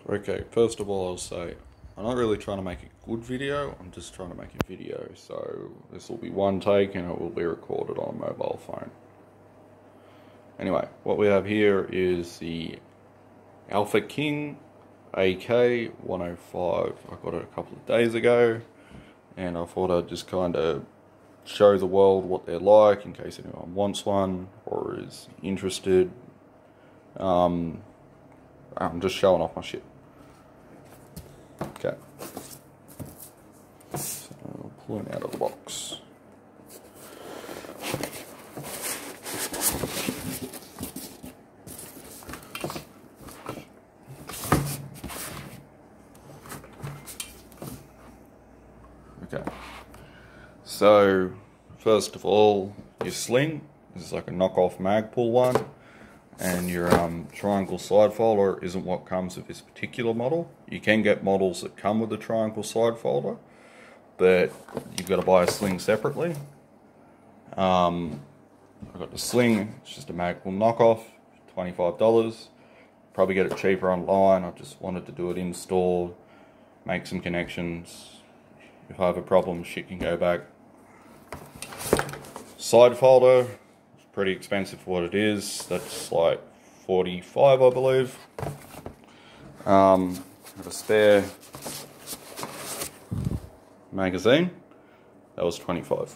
Okay, first of all, I'll say I'm not really trying to make a good video, I'm just trying to make a video. So this will be one take and it will be recorded on a mobile phone. Anyway, what we have here is the Alpha King AK-105. I got it a couple of days ago and I thought I'd just kind of show the world what they're like in case anyone wants one or is interested. I'm just showing off my shit. Okay. So I'll pull it out of the box. Okay. So first of all, your sling. This is like a knockoff Magpul one. And your triangle side folder isn't what comes with this particular model. You can get models that come with a triangle side folder, but you've got to buy a sling separately. I've got the sling, it's just a Magpul knockoff, $25. Probably get it cheaper online. I just wanted to do it in store, make some connections. If I have a problem, shit can go back. Side folder. Pretty expensive for what it is. That's like $45, I believe. Got a spare magazine. That was $25.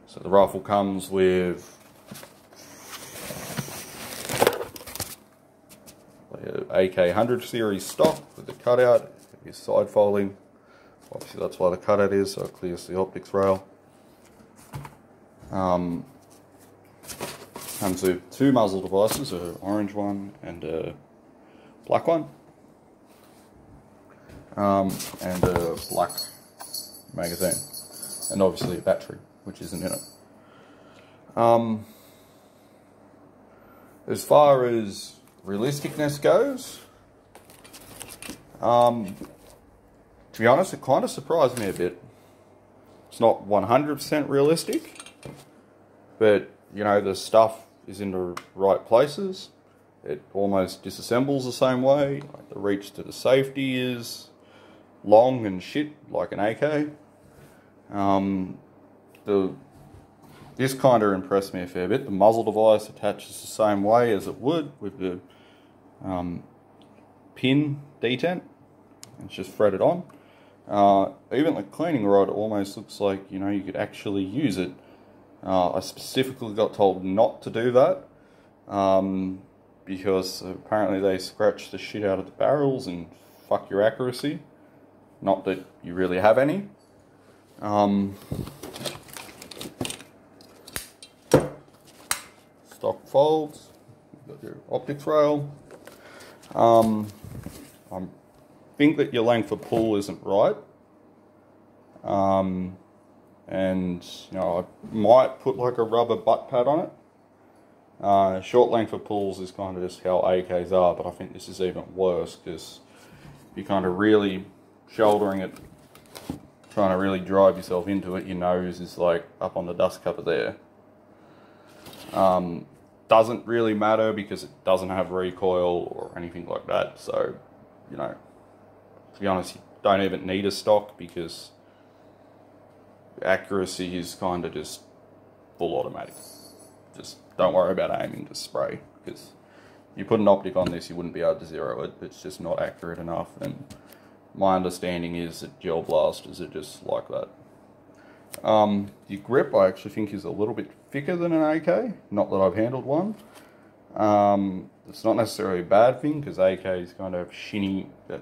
So the rifle comes with AK-100 series stock with the cutout, your side folding. Obviously that's why the cutout is, so it clears the optics rail. Comes with two muzzle devices, an orange one and a black one, and a black magazine, and obviously a battery, which isn't in it. As far as realisticness goes, to be honest, it kind of surprised me a bit. It's not 100% realistic, but you know, the stuff is in the right places. It almost disassembles the same way. Like the reach to the safety is long and shit, like an AK. This kind of impressed me a fair bit. The muzzle device attaches the same way as it would with the pin detent. It's just threaded on. Even the cleaning rod almost looks like, you know, you could actually use it. I specifically got told not to do that because apparently they scratch the shit out of the barrels and fuck your accuracy. Not that you really have any. Stock folds. You've got your optics rail. I think that your length of pull isn't right. And you know, I might put like a rubber butt pad on it. Short length of pulls is kind of just how AKs are, but I think this is even worse because you're kind of really shouldering it, trying to really drive yourself into it. Your nose is like up on the dust cover there. Doesn't really matter because it doesn't have recoil or anything like that. So, you know, to be honest, you don't even need a stock because accuracy is kind of just full automatic. Just don't worry about aiming, just spray, because you put an optic on this, you wouldn't be able to zero it. It's just not accurate enough, and my understanding is that gel blasters are just like that. The grip I actually think is a little bit thicker than an AK, not that I've handled one. It's not necessarily a bad thing because AKs kind of have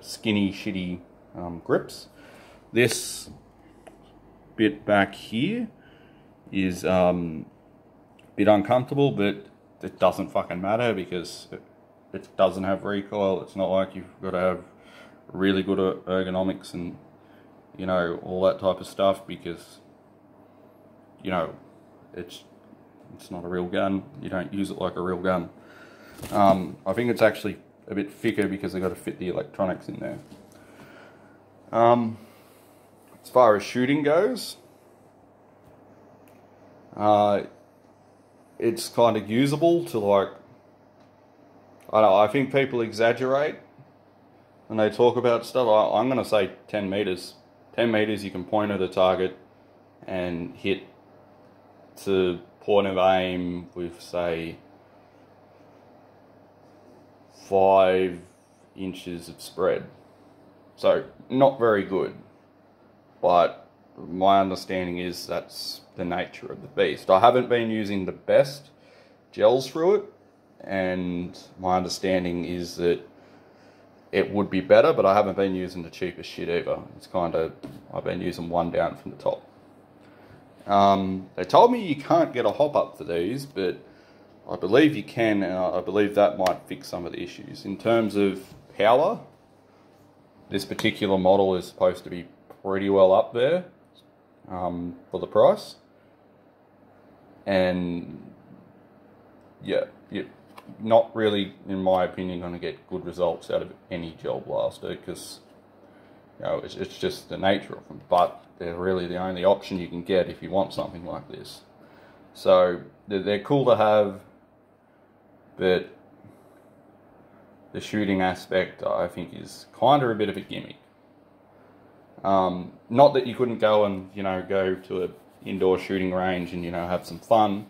skinny, shitty grips. This bit back here is a bit uncomfortable, but it doesn't fucking matter because it doesn't have recoil. It's not like you've got to have really good ergonomics and, you know, all that type of stuff because, you know, it's not a real gun. You don't use it like a real gun. I think it's actually a bit thicker because they've got to fit the electronics in there. As far as shooting goes, it's kind of usable to, like, I don't know, I think people exaggerate and they talk about stuff, I'm going to say 10 meters. 10 meters you can point at a target and hit to point of aim with, say, 5 inches of spread. So, not very good. But my understanding is that's the nature of the beast. I haven't been using the best gels through it, and my understanding is that it would be better, but I haven't been using the cheapest shit either. It's kind of, I've been using one down from the top. They told me you can't get a hop up for these, but I believe you can, and I believe that might fix some of the issues. In terms of power, this particular model is supposed to be pretty well up there for the price. And yeah, you're not really, in my opinion, going to get good results out of any gel blaster, because it's just the nature of them. But they're really the only option you can get if you want something like this. So they're cool to have, but the shooting aspect, I think, is kind of a bit of a gimmick. Not that you couldn't go and go to an indoor shooting range and have some fun.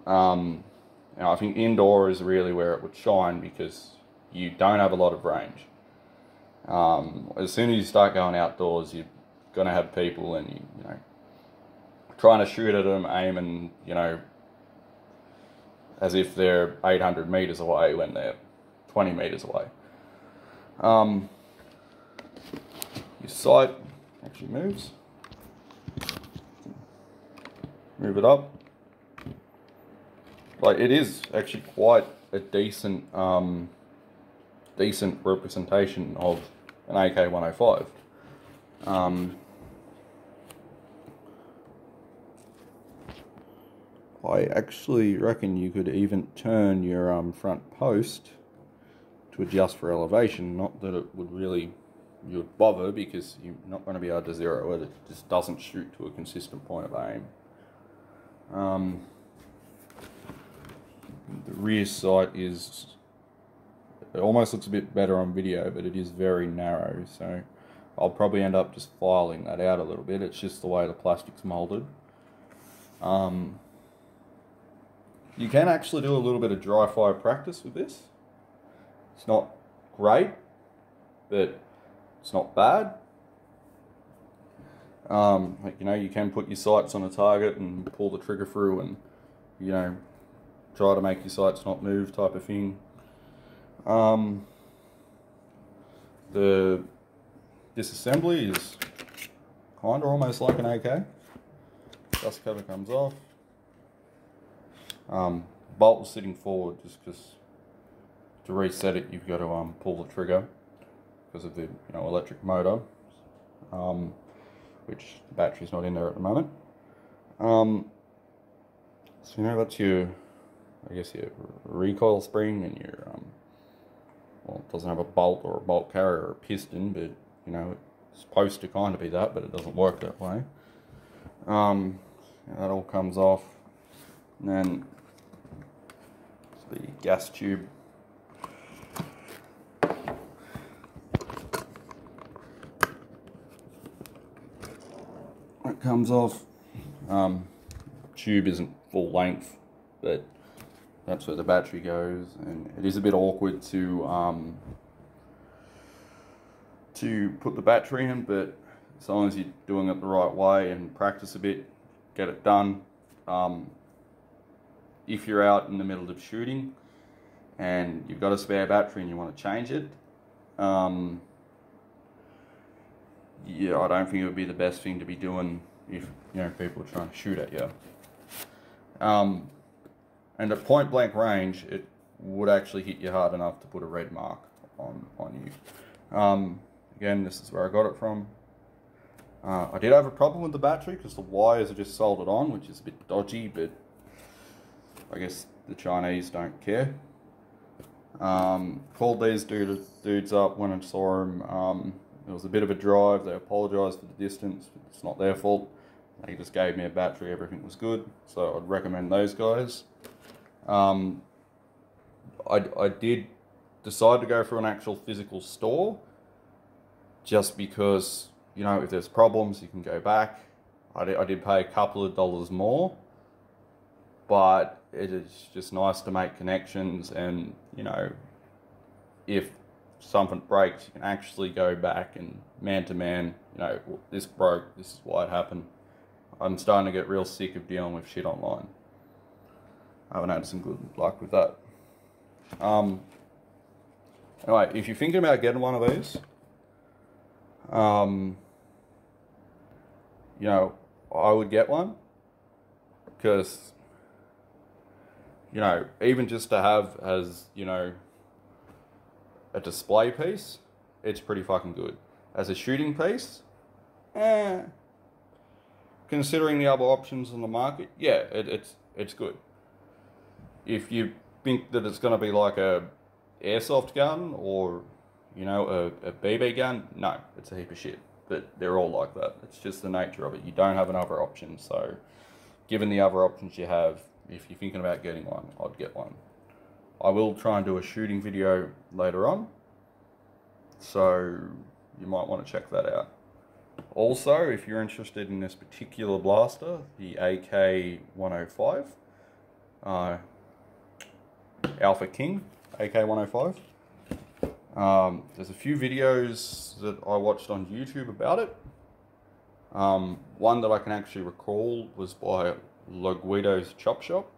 I think indoor is really where it would shine, because you don't have a lot of range. As soon as you start going outdoors, you're going to have people and you trying to shoot at them, aiming as if they're 800 meters away when they're 20 meters away. Your sight actually moves. Move it up. Like, it is actually quite a decent decent representation of an AK-105. I actually reckon you could even turn your front post to adjust for elevation. Not that it would really you'd bother, because you're not going to be able to zero it. It just doesn't shoot to a consistent point of aim. The rear sight is, it almost looks a bit better on video, but it is very narrow, so I'll probably end up just filing that out a little bit. It's just the way the plastic's molded. You can actually do a little bit of dry fire practice with this. It's not great, but it's not bad. You can put your sights on a target and pull the trigger through and, try to make your sights not move, type of thing. The disassembly is kind of almost like an AK. Dust cover comes off. Bolt is sitting forward just because to reset it you've got to pull the trigger because of the electric motor, which the battery's not in there at the moment. So that's your, I guess, your recoil spring, and your well, it doesn't have a bolt or a bolt carrier or a piston, but it's supposed to kind of be that, but it doesn't work that way. That all comes off, and then the gas tube. That comes off. Tube isn't full length, but that's where the battery goes, and it is a bit awkward to put the battery in, but as long as you're doing it the right way and practice a bit, get it done. If you're out in the middle of shooting and you've got a spare battery and you want to change it, yeah, I don't think it would be the best thing to be doing if people are trying to shoot at you. And at point blank range, it would actually hit you hard enough to put a red mark on you. Again, this is where I got it from. I did have a problem with the battery because the wires are just soldered on, which is a bit dodgy, but I guess the Chinese don't care. Called these dudes up when I saw them. It was a bit of a drive. They apologised for the distance. It's not their fault. They just gave me a battery. Everything was good. So I'd recommend those guys. I did decide to go for an actual physical store just because, you know, if there's problems, you can go back. I did pay a couple of dollars more, but it is just nice to make connections, and, you know, if something breaks, you can actually go back and man to man, you know, this broke, this is why it happened. I'm starting to get real sick of dealing with shit online. I haven't had some good luck with that. Anyway, if you're thinking about getting one of these, you know, I would get one, because, you know, even just to have as, you know, a display piece, it's pretty fucking good. As a shooting piece, considering the other options on the market, yeah, it's good. If you think that it's going to be like a airsoft gun or, you know, a BB gun, no, it's a heap of shit. But they're all like that. It's just the nature of it. You don't have another option. So, given the other options you have, if you're thinking about getting one, I'd get one. I will try and do a shooting video later on, so you might want to check that out. Also, if you're interested in this particular blaster, the AK-105, Alpha King AK-105, there's a few videos that I watched on YouTube about it. One that I can actually recall was by Guido's Chop Shop.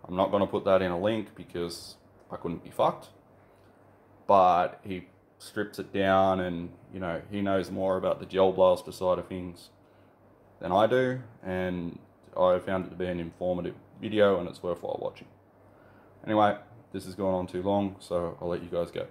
I'm not going to put that in a link because I couldn't be fucked. But he strips it down, and, you know, he knows more about the gel blaster side of things than I do, and I found it to be an informative video, and it's worthwhile watching. Anyway, this has gone on too long, so I'll let you guys go.